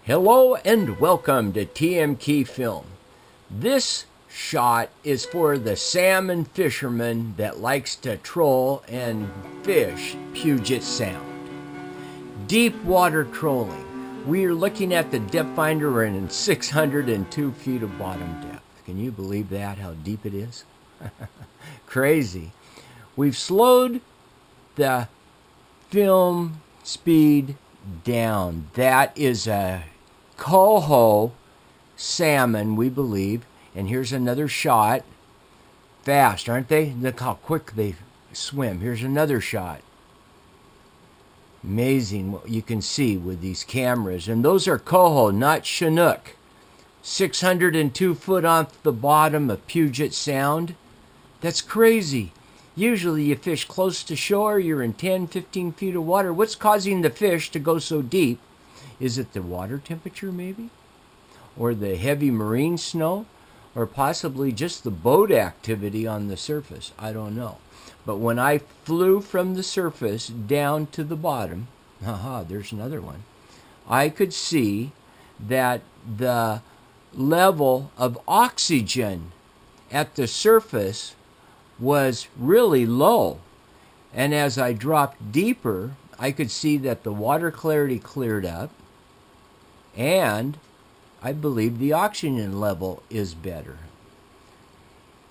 Hello and welcome to TMK Film. This shot is for the salmon fisherman that likes to troll and fish Puget Sound. Deep water trolling. We are looking at the depth finder in 602 feet of bottom depth. Can you believe that, how deep it is? Crazy. We've slowed the film speed down. That is a Coho salmon, we believe. And here's another shot. Fast, aren't they? Look how quick they swim. Here's another shot. Amazing what you can see with these cameras. And those are Coho, not chinook. 602 foot off the bottom of Puget Sound. That's crazy. Usually you fish close to shore, you're in 10, 15 feet of water. What's causing the fish to go so deep? Is it the water temperature maybe? Or the heavy marine snow? Or possibly just the boat activity on the surface? I don't know. But when I flew from the surface down to the bottom, there's another one, I could see that the level of oxygen at the surface was really low. And as I dropped deeper, I could see that the water clarity cleared up, and I believe the oxygen level is better.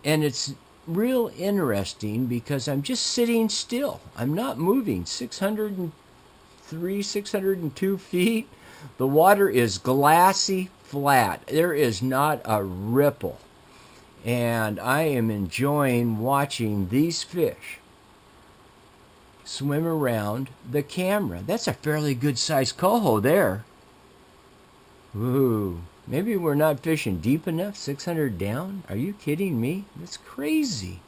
And it's real interesting because I'm just sitting still. I'm not moving. 603, 602 feet. The water is glassy flat. There is not a ripple. And I am enjoying watching these fish swim around the camera. That's a fairly good sized coho there. Ooh, maybe we're not fishing deep enough, 600 down? Are you kidding me? That's crazy.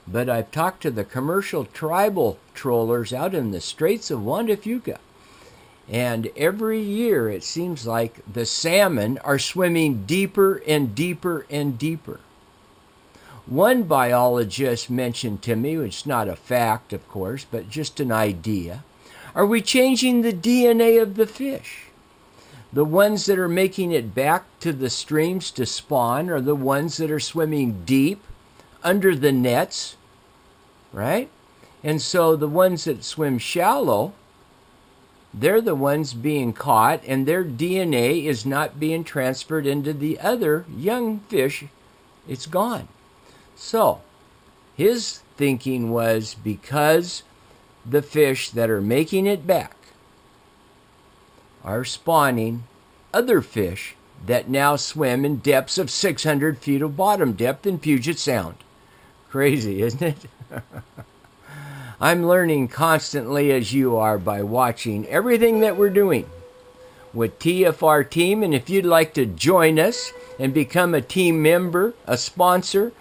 But I've talked to the commercial tribal trollers out in the Straits of Juan de Fuca. And every year it seems like the salmon are swimming deeper and deeper and deeper. One biologist mentioned to me, which is not a fact, of course, but just an idea. Are we changing the DNA of the fish? The ones that are making it back to the streams to spawn are the ones that are swimming deep under the nets, right? And so the ones that swim shallow, they're the ones being caught, and their DNA is not being transferred into the other young fish. It's gone. So his thinking was because the fish that are making it back are spawning other fish that now swim in depths of 600 feet of bottom depth in Puget Sound. Crazy, isn't it? I'm learning constantly as you are by watching everything that we're doing with TFR Team. And if you'd like to join us and become a team member, a sponsor,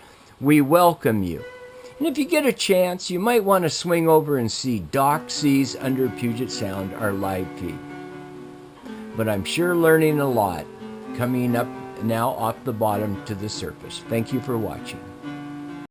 we welcome you. And if you get a chance, you might want to swing over and see Doc Seas Under Puget Sound, our live feed. But I'm sure learning a lot coming up now off the bottom to the surface. Thank you for watching.